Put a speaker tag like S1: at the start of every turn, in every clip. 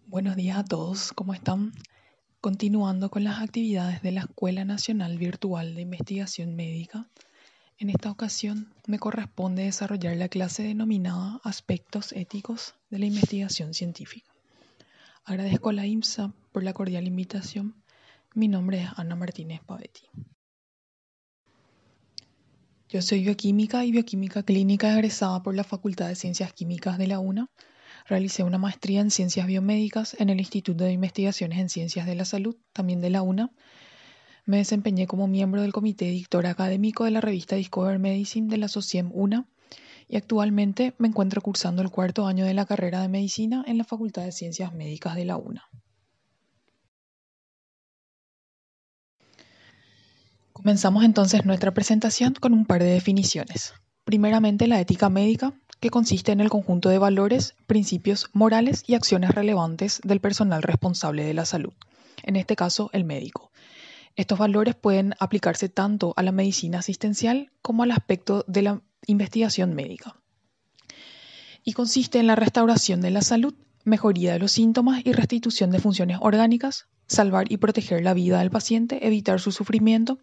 S1: Buenos días a todos, ¿cómo están? Continuando con las actividades de la Escuela Nacional Virtual de Investigación Médica, en esta ocasión me corresponde desarrollar la clase denominada Aspectos éticos de la investigación científica. Agradezco a la IMSA por la cordial invitación. Mi nombre es Ana Martínez Pavetti. Yo soy bioquímica y bioquímica clínica egresada por la Facultad de Ciencias Químicas de la UNA. Realicé una maestría en Ciencias Biomédicas en el Instituto de Investigaciones en Ciencias de la Salud, también de la UNA. Me desempeñé como miembro del comité editor académico de la revista Discover Medicine de la SOCIEM UNA y actualmente me encuentro cursando el 4º año de la carrera de Medicina en la Facultad de Ciencias Médicas de la UNA. Comenzamos entonces nuestra presentación con un par de definiciones. Primeramente, la ética médica, que consiste en el conjunto de valores, principios morales y acciones relevantes del personal responsable de la salud, en este caso el médico. Estos valores pueden aplicarse tanto a la medicina asistencial como al aspecto de la investigación médica. Y consiste en la restauración de la salud, mejoría de los síntomas y restitución de funciones orgánicas, salvar y proteger la vida del paciente, evitar su sufrimiento,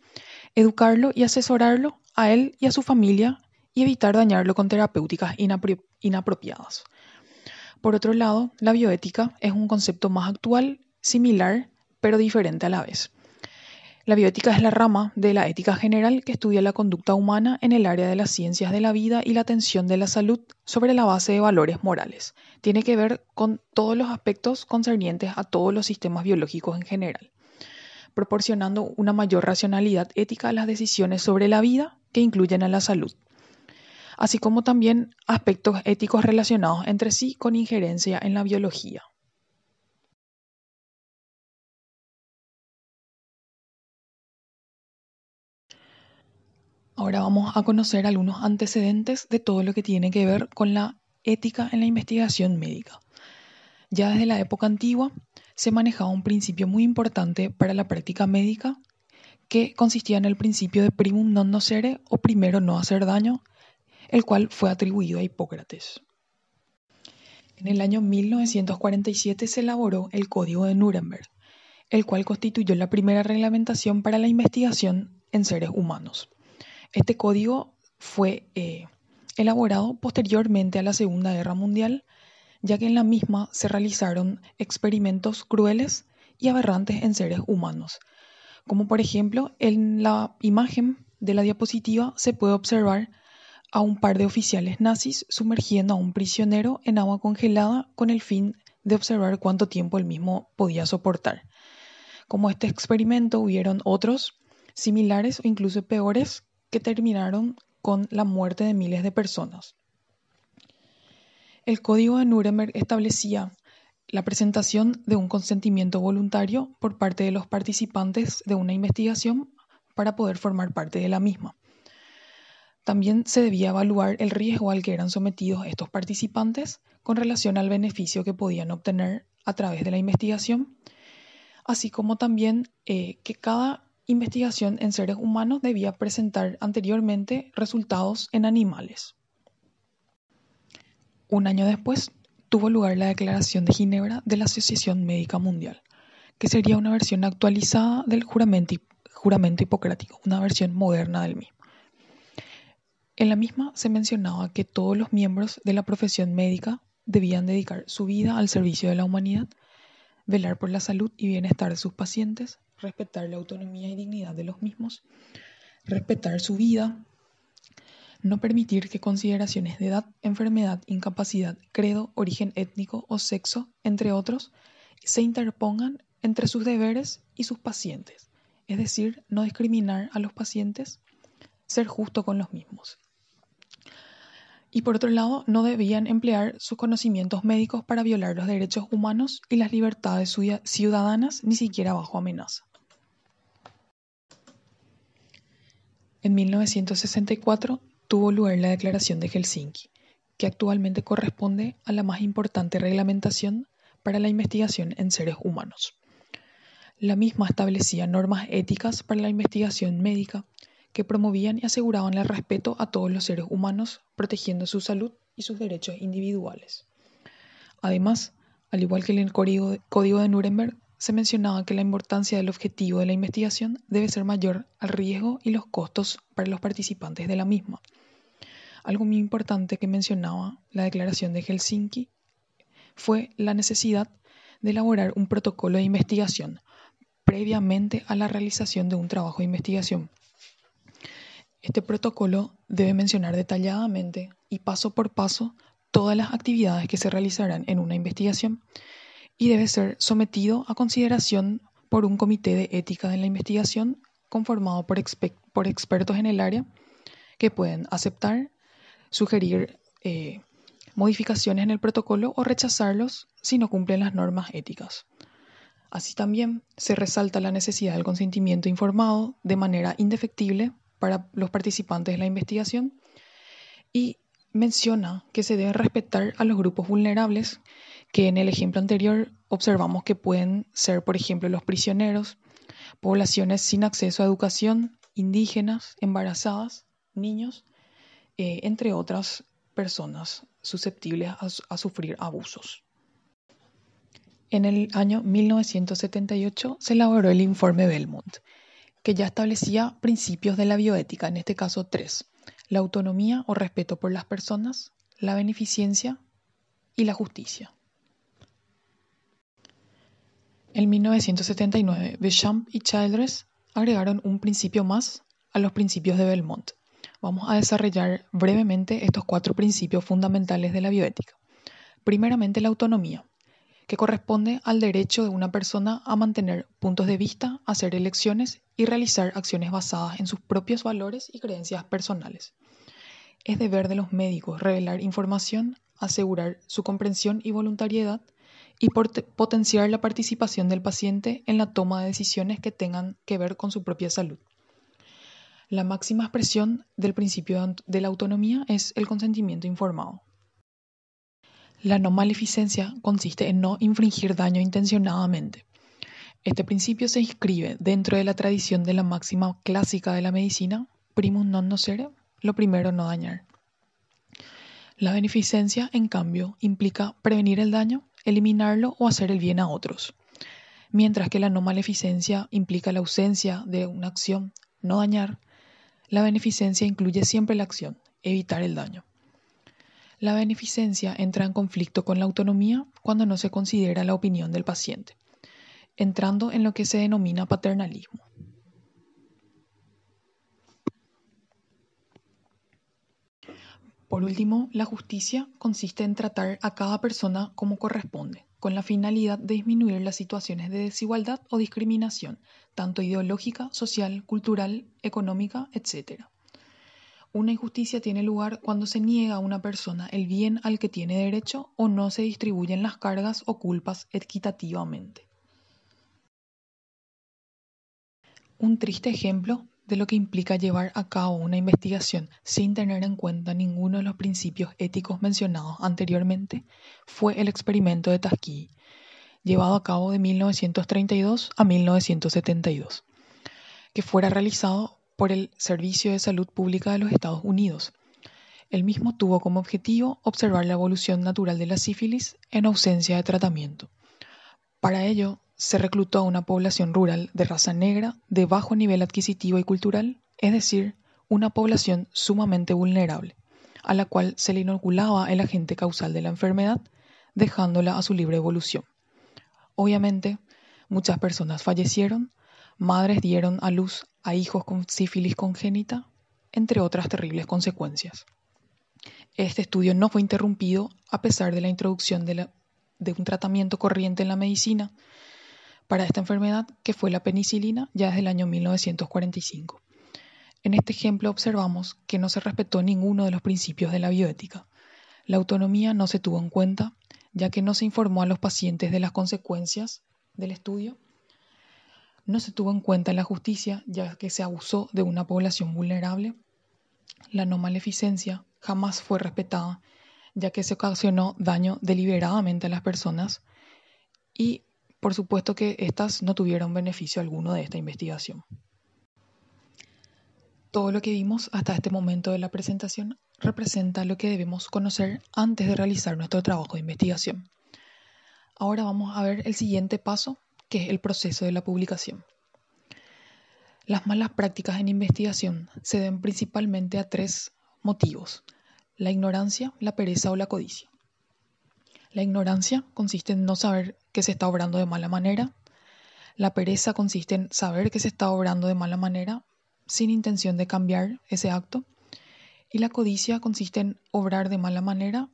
S1: educarlo y asesorarlo a él y a su familia y evitar dañarlo con terapéuticas inapropiadas. Por otro lado, la bioética es un concepto más actual, similar, pero diferente a la vez. La bioética es la rama de la ética general que estudia la conducta humana en el área de las ciencias de la vida y la atención de la salud sobre la base de valores morales. Tiene que ver con todos los aspectos concernientes a todos los sistemas biológicos en general, proporcionando una mayor racionalidad ética a las decisiones sobre la vida que incluyen a la salud, así como también aspectos éticos relacionados entre sí con injerencia en la biología. Ahora vamos a conocer algunos antecedentes de todo lo que tiene que ver con la ética en la investigación médica. Ya desde la época antigua se manejaba un principio muy importante para la práctica médica que consistía en el principio de primum non nocere o primero no hacer daño, el cual fue atribuido a Hipócrates. En el año 1947 se elaboró el Código de Nuremberg, el cual constituyó la primera reglamentación para la investigación en seres humanos. Este código fue elaborado posteriormente a la Segunda Guerra Mundial, ya que en la misma se realizaron experimentos crueles y aberrantes en seres humanos, como por ejemplo en la imagen de la diapositiva se puede observar a un par de oficiales nazis sumergiendo a un prisionero en agua congelada con el fin de observar cuánto tiempo el mismo podía soportar. Como este experimento, hubieron otros similares o incluso peores que terminaron con la muerte de miles de personas. El Código de Nuremberg establecía la presentación de un consentimiento voluntario por parte de los participantes de una investigación para poder formar parte de la misma. También se debía evaluar el riesgo al que eran sometidos estos participantes con relación al beneficio que podían obtener a través de la investigación, así como también que cada investigación en seres humanos debía presentar anteriormente resultados en animales. Un año después tuvo lugar la Declaración de Ginebra de la Asociación Médica Mundial, que sería una versión actualizada del juramento hipocrático, una versión moderna del mismo. En la misma se mencionaba que todos los miembros de la profesión médica debían dedicar su vida al servicio de la humanidad, velar por la salud y bienestar de sus pacientes, respetar la autonomía y dignidad de los mismos, respetar su vida, no permitir que consideraciones de edad, enfermedad, incapacidad, credo, origen étnico o sexo, entre otros, se interpongan entre sus deberes y sus pacientes, es decir, no discriminar a los pacientes, ser justo con los mismos. Y por otro lado, no debían emplear sus conocimientos médicos para violar los derechos humanos y las libertades ciudadanas, ni siquiera bajo amenaza. En 1964 tuvo lugar la Declaración de Helsinki, que actualmente corresponde a la más importante reglamentación para la investigación en seres humanos. La misma establecía normas éticas para la investigación médica que promovían y aseguraban el respeto a todos los seres humanos, protegiendo su salud y sus derechos individuales. Además, Al igual que en el Código de Nuremberg, se mencionaba que la importancia del objetivo de la investigación debe ser mayor al riesgo y los costos para los participantes de la misma. Algo muy importante que mencionaba la Declaración de Helsinki fue la necesidad de elaborar un protocolo de investigación previamente a la realización de un trabajo de investigación. Este protocolo debe mencionar detalladamente y paso por paso todas las actividades que se realizarán en una investigación y debe ser sometido a consideración por un comité de ética de la investigación conformado por expertos en el área que pueden aceptar, sugerir modificaciones en el protocolo o rechazarlos si no cumplen las normas éticas. Así también se resalta la necesidad del consentimiento informado de manera indefectible para los participantes de la investigación y menciona que se debe respetar a los grupos vulnerables, que en el ejemplo anterior observamos que pueden ser, por ejemplo, los prisioneros, poblaciones sin acceso a educación, indígenas, embarazadas, niños, entre otras personas susceptibles a sufrir abusos. En el año 1978 se elaboró el informe Belmont, que ya establecía principios de la bioética, en este caso 3: la autonomía o respeto por las personas, la beneficencia y la justicia. En 1979, Béchamp y Childress agregaron un principio más a los principios de Belmont. Vamos a desarrollar brevemente estos 4 principios fundamentales de la bioética. Primeramente, la autonomía, que corresponde al derecho de una persona a mantener puntos de vista, hacer elecciones y realizar acciones basadas en sus propios valores y creencias personales. Es deber de los médicos revelar información, asegurar su comprensión y voluntariedad y potenciar la participación del paciente en la toma de decisiones que tengan que ver con su propia salud. La máxima expresión del principio de la autonomía es el consentimiento informado. La no maleficencia consiste en no infringir daño intencionadamente. Este principio se inscribe dentro de la tradición de la máxima clásica de la medicina, primum non nocere, lo primero no dañar. La beneficencia, en cambio, implica prevenir el daño, eliminarlo o hacer el bien a otros, mientras que la no maleficencia implica la ausencia de una acción, no dañar. La beneficencia incluye siempre la acción, evitar el daño. La beneficencia entra en conflicto con la autonomía cuando no se considera la opinión del paciente, entrando en lo que se denomina paternalismo. Por último, la justicia consiste en tratar a cada persona como corresponde, con la finalidad de disminuir las situaciones de desigualdad o discriminación, tanto ideológica, social, cultural, económica, etc. Una injusticia tiene lugar cuando se niega a una persona el bien al que tiene derecho o no se distribuyen las cargas o culpas equitativamente. Un triste ejemplo de lo que implica llevar a cabo una investigación sin tener en cuenta ninguno de los principios éticos mencionados anteriormente fue el experimento de Tuskegee, llevado a cabo de 1932 a 1972, que fuera realizado por el Servicio de Salud Pública de los Estados Unidos. El mismo tuvo como objetivo observar la evolución natural de la sífilis en ausencia de tratamiento. Para ello, se reclutó a una población rural de raza negra de bajo nivel adquisitivo y cultural, es decir, una población sumamente vulnerable, a la cual se le inoculaba el agente causal de la enfermedad, dejándola a su libre evolución. Obviamente, muchas personas fallecieron, madres dieron a luz a hijos con sífilis congénita, entre otras terribles consecuencias. Este estudio no fue interrumpido a pesar de la introducción de un tratamiento corriente en la medicina para esta enfermedad, que fue la penicilina, ya desde el año 1945. En este ejemplo observamos que no se respetó ninguno de los principios de la bioética. La autonomía no se tuvo en cuenta, ya que no se informó a los pacientes de las consecuencias del estudio. No se tuvo en cuenta la justicia, ya que se abusó de una población vulnerable. La no maleficencia jamás fue respetada, ya que se ocasionó daño deliberadamente a las personas y por supuesto que éstas no tuvieron beneficio alguno de esta investigación. Todo lo que vimos hasta este momento de la presentación representa lo que debemos conocer antes de realizar nuestro trabajo de investigación. Ahora vamos a ver el siguiente paso, que es el proceso de la publicación. Las malas prácticas en investigación se deben principalmente a 3 motivos: la ignorancia, la pereza o la codicia. La ignorancia consiste en no saber que se está obrando de mala manera. La pereza consiste en saber que se está obrando de mala manera sin intención de cambiar ese acto. Y la codicia consiste en obrar de mala manera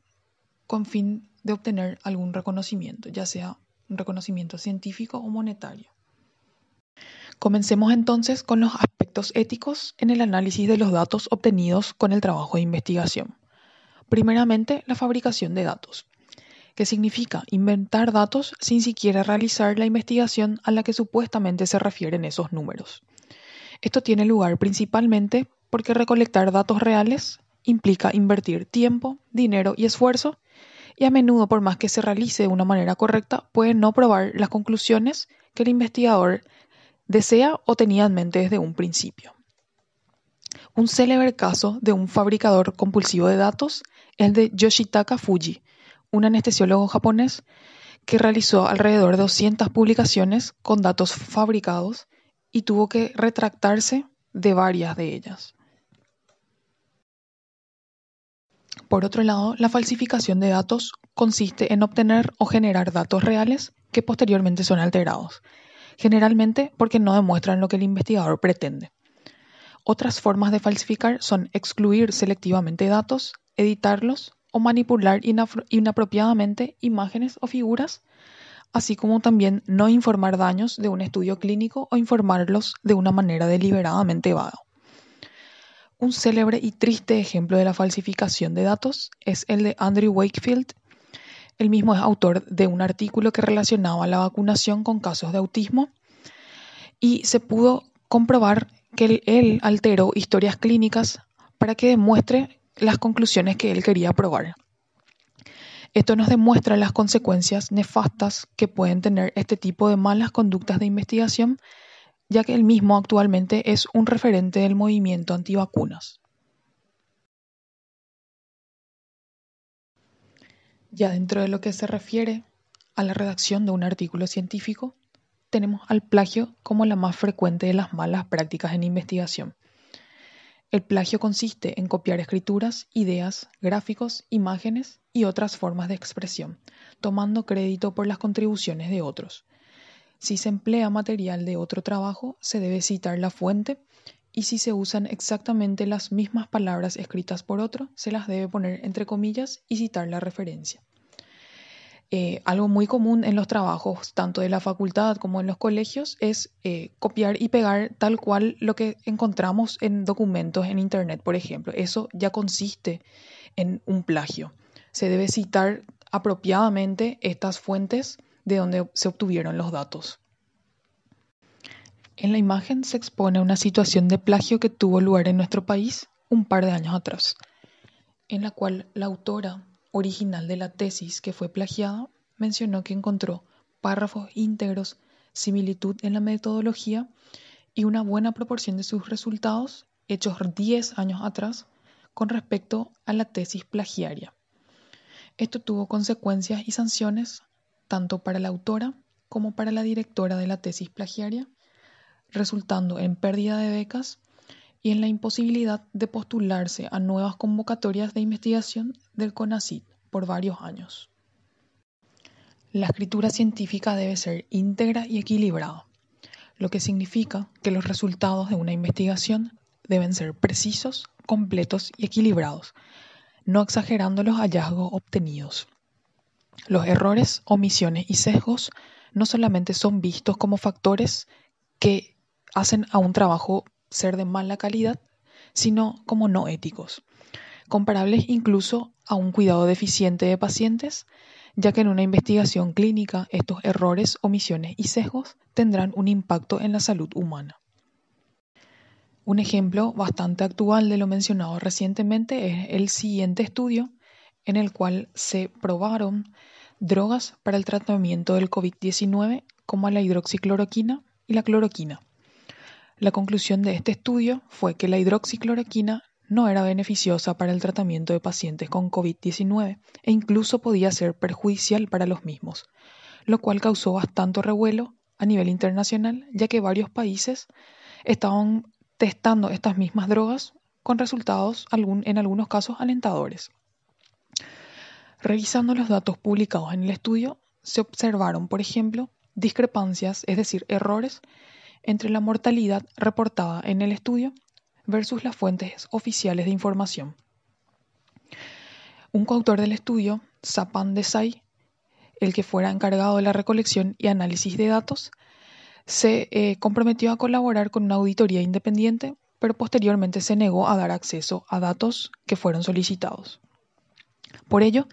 S1: con fin de obtener algún reconocimiento, ya sea un reconocimiento científico o monetario. Comencemos entonces con los aspectos éticos en el análisis de los datos obtenidos con el trabajo de investigación. Primeramente, la fabricación de datos, que significa inventar datos sin siquiera realizar la investigación a la que supuestamente se refieren esos números. Esto tiene lugar principalmente porque recolectar datos reales implica invertir tiempo, dinero y esfuerzo, y a menudo, por más que se realice de una manera correcta, puede no probar las conclusiones que el investigador desea o tenía en mente desde un principio. Un célebre caso de un fabricador compulsivo de datos es el de Yoshitaka Fuji, un anestesiólogo japonés que realizó alrededor de 200 publicaciones con datos fabricados y tuvo que retractarse de varias de ellas. Por otro lado, la falsificación de datos consiste en obtener o generar datos reales que posteriormente son alterados, generalmente porque no demuestran lo que el investigador pretende. Otras formas de falsificar son excluir selectivamente datos, editarlos o manipular inapropiadamente imágenes o figuras, así como también no informar daños de un estudio clínico o informarlos de una manera deliberadamente vaga. Un célebre y triste ejemplo de la falsificación de datos es el de Andrew Wakefield. Él mismo es autor de un artículo que relacionaba la vacunación con casos de autismo y se pudo comprobar que él alteró historias clínicas para que demuestre las conclusiones que él quería probar. Esto nos demuestra las consecuencias nefastas que pueden tener este tipo de malas conductas de investigación, ya que él mismo actualmente es un referente del movimiento antivacunas. Ya dentro de lo que se refiere a la redacción de un artículo científico, tenemos al plagio como la más frecuente de las malas prácticas en investigación. El plagio consiste en copiar escrituras, ideas, gráficos, imágenes y otras formas de expresión, tomando crédito por las contribuciones de otros. Si se emplea material de otro trabajo, se debe citar la fuente, y si se usan exactamente las mismas palabras escritas por otro, se las debe poner entre comillas y citar la referencia. Algo muy común en los trabajos, tanto de la facultad como en los colegios, es copiar y pegar tal cual lo que encontramos en documentos en Internet, por ejemplo. Eso ya consiste en un plagio. Se debe citar apropiadamente estas fuentes de donde se obtuvieron los datos. En la imagen se expone una situación de plagio que tuvo lugar en nuestro país un par de años atrás, en la cual la autora original de la tesis que fue plagiada mencionó que encontró párrafos íntegros, similitud en la metodología y una buena proporción de sus resultados hechos 10 años atrás con respecto a la tesis plagiaria. Esto tuvo consecuencias y sanciones tanto para la autora como para la directora de la tesis plagiaria, resultando en pérdida de becas y en la imposibilidad de postularse a nuevas convocatorias de investigación del CONACYT por varios años. La escritura científica debe ser íntegra y equilibrada, lo que significa que los resultados de una investigación deben ser precisos, completos y equilibrados, no exagerando los hallazgos obtenidos. Los errores, omisiones y sesgos no solamente son vistos como factores que hacen a un trabajo ser de mala calidad, sino como no éticos, comparables incluso a un cuidado deficiente de pacientes, ya que en una investigación clínica estos errores, omisiones y sesgos tendrán un impacto en la salud humana. Un ejemplo bastante actual de lo mencionado recientemente es el siguiente estudio, en el cual se probaron drogas para el tratamiento del COVID-19 como la hidroxicloroquina y la cloroquina. La conclusión de este estudio fue que la hidroxicloroquina no era beneficiosa para el tratamiento de pacientes con COVID-19 e incluso podía ser perjudicial para los mismos, lo cual causó bastante revuelo a nivel internacional, ya que varios países estaban testando estas mismas drogas con resultados en algunos casos alentadores. Revisando los datos publicados en el estudio, se observaron, por ejemplo, discrepancias, es decir, errores, entre la mortalidad reportada en el estudio versus las fuentes oficiales de información. Un coautor del estudio, Sapan Desai, el que fuera encargado de la recolección y análisis de datos, se comprometió a colaborar con una auditoría independiente, pero posteriormente se negó a dar acceso a datos que fueron solicitados. Por ello,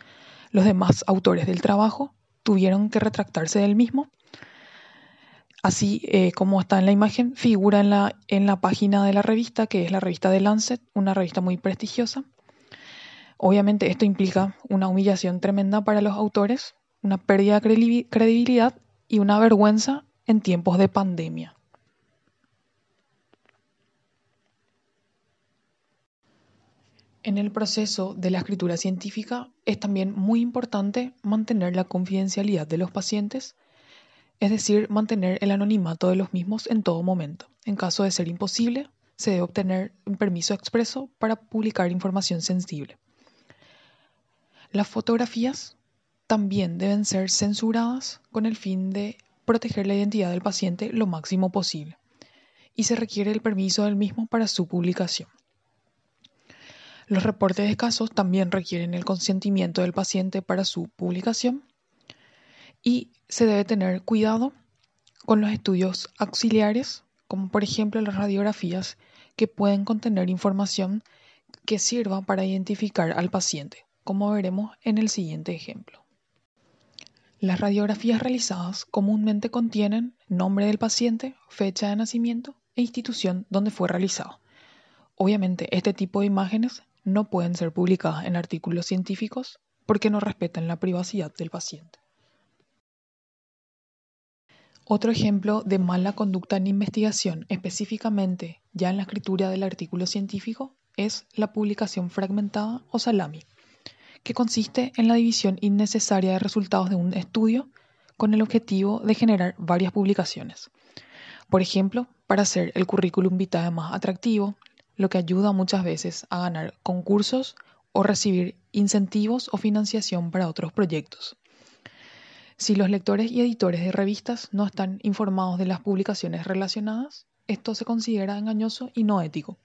S1: los demás autores del trabajo tuvieron que retractarse del mismo. Así como está en la imagen, figura en la página de la revista, que es la revista The Lancet, una revista muy prestigiosa. Obviamente esto implica una humillación tremenda para los autores, una pérdida de credibilidad y una vergüenza en tiempos de pandemia. En el proceso de la escritura científica es también muy importante mantener la confidencialidad de los pacientes, es decir, mantener el anonimato de los mismos en todo momento. En caso de ser imposible, se debe obtener un permiso expreso para publicar información sensible. Las fotografías también deben ser censuradas con el fin de proteger la identidad del paciente lo máximo posible, y se requiere el permiso del mismo para su publicación. Los reportes de casos también requieren el consentimiento del paciente para su publicación y se debe tener cuidado con los estudios auxiliares, como por ejemplo las radiografías, que pueden contener información que sirva para identificar al paciente, como veremos en el siguiente ejemplo. Las radiografías realizadas comúnmente contienen nombre del paciente, fecha de nacimiento e institución donde fue realizado. Obviamente, este tipo de imágenes no pueden ser publicadas en artículos científicos porque no respetan la privacidad del paciente. Otro ejemplo de mala conducta en investigación, específicamente ya en la escritura del artículo científico, es la publicación fragmentada o salami, que consiste en la división innecesaria de resultados de un estudio con el objetivo de generar varias publicaciones. Por ejemplo, para hacer el currículum vitae más atractivo, lo que ayuda muchas veces a ganar concursos o recibir incentivos o financiación para otros proyectos. Si los lectores y editores de revistas no están informados de las publicaciones relacionadas, esto se considera engañoso y no ético.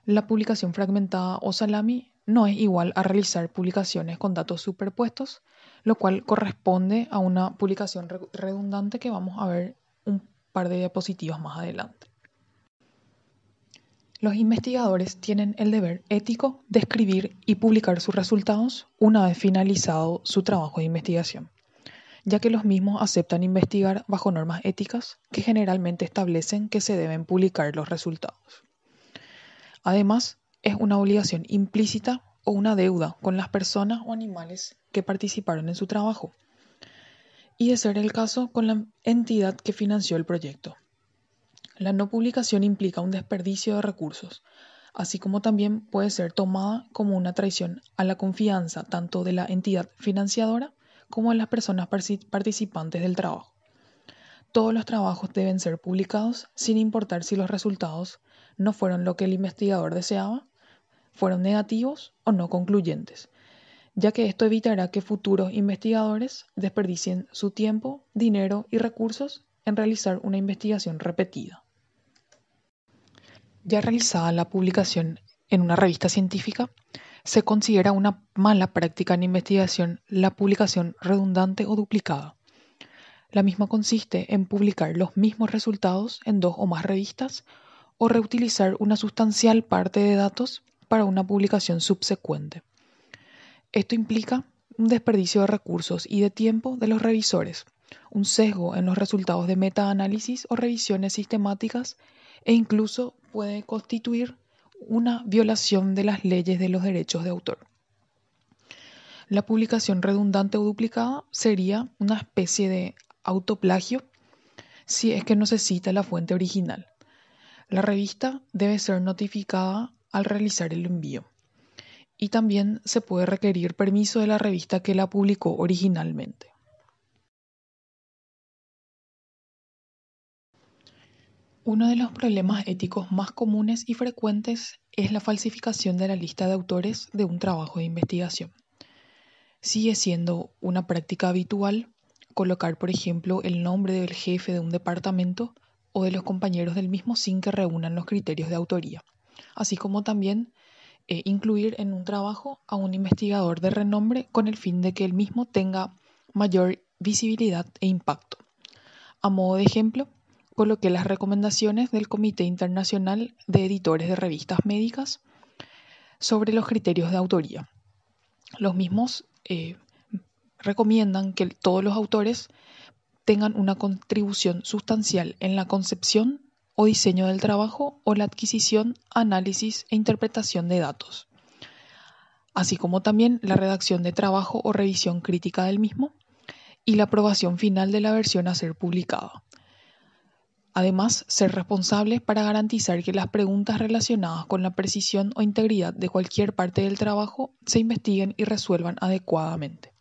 S1: La publicación fragmentada o salami no es igual a realizar publicaciones con datos superpuestos, lo cual corresponde a una publicación redundante que vamos a ver un par de diapositivas más adelante. Los investigadores tienen el deber ético de escribir y publicar sus resultados una vez finalizado su trabajo de investigación, ya que los mismos aceptan investigar bajo normas éticas que generalmente establecen que se deben publicar los resultados. Además, es una obligación implícita o una deuda con las personas o animales que participaron en su trabajo, y de ser el caso, con la entidad que financió el proyecto. La no publicación implica un desperdicio de recursos, así como también puede ser tomada como una traición a la confianza tanto de la entidad financiadora como de las personas participantes del trabajo. Todos los trabajos deben ser publicados sin importar si los resultados no fueron lo que el investigador deseaba, fueron negativos o no concluyentes, ya que esto evitará que futuros investigadores desperdicien su tiempo, dinero y recursos en realizar una investigación repetida. Ya realizada la publicación en una revista científica, se considera una mala práctica en investigación la publicación redundante o duplicada. La misma consiste en publicar los mismos resultados en 2 o más revistas o reutilizar una sustancial parte de datos para una publicación subsecuente. Esto implica un desperdicio de recursos y de tiempo de los revisores, un sesgo en los resultados de metaanálisis o revisiones sistemáticas e incluso puede constituir una violación de las leyes de los derechos de autor. La publicación redundante o duplicada sería una especie de autoplagio si es que no se cita la fuente original. La revista debe ser notificada al realizar el envío y también se puede requerir permiso de la revista que la publicó originalmente. Uno de los problemas éticos más comunes y frecuentes es la falsificación de la lista de autores de un trabajo de investigación. Sigue siendo una práctica habitual colocar, por ejemplo, el nombre del jefe de un departamento o de los compañeros del mismo sin que reúnan los criterios de autoría, así como también incluir en un trabajo a un investigador de renombre con el fin de que el mismo tenga mayor visibilidad e impacto. A modo de ejemplo, coloqué las recomendaciones del Comité Internacional de Editores de Revistas Médicas sobre los criterios de autoría. Los mismos recomiendan que todos los autores tengan una contribución sustancial en la concepción o diseño del trabajo o la adquisición, análisis e interpretación de datos, así como también la redacción de trabajo o revisión crítica del mismo y la aprobación final de la versión a ser publicada. Además, ser responsables para garantizar que las preguntas relacionadas con la precisión o integridad de cualquier parte del trabajo se investiguen y resuelvan adecuadamente.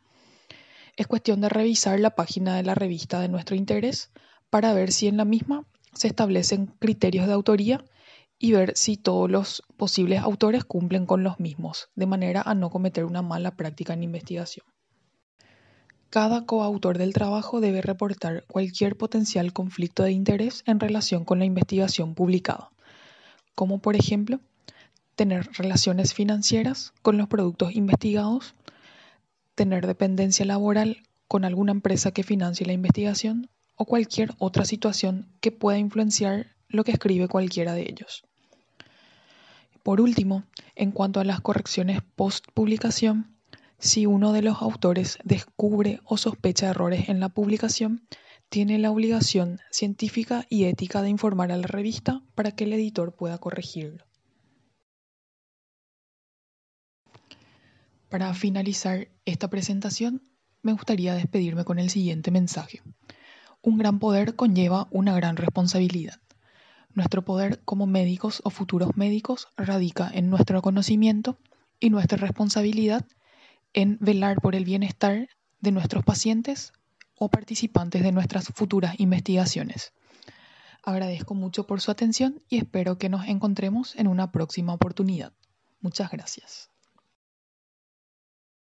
S1: Es cuestión de revisar la página de la revista de nuestro interés para ver si en la misma se establecen criterios de autoría y ver si todos los posibles autores cumplen con los mismos, de manera a no cometer una mala práctica en investigación. Cada coautor del trabajo debe reportar cualquier potencial conflicto de interés en relación con la investigación publicada, como por ejemplo, tener relaciones financieras con los productos investigados, tener dependencia laboral con alguna empresa que financie la investigación o cualquier otra situación que pueda influenciar lo que escribe cualquiera de ellos. Por último, en cuanto a las correcciones post-publicación, si uno de los autores descubre o sospecha errores en la publicación, tiene la obligación científica y ética de informar a la revista para que el editor pueda corregirlo. Para finalizar esta presentación, me gustaría despedirme con el siguiente mensaje. Un gran poder conlleva una gran responsabilidad. Nuestro poder como médicos o futuros médicos radica en nuestro conocimiento y nuestra responsabilidad en velar por el bienestar de nuestros pacientes o participantes de nuestras futuras investigaciones. Agradezco mucho por su atención y espero que nos encontremos en una próxima oportunidad. Muchas gracias.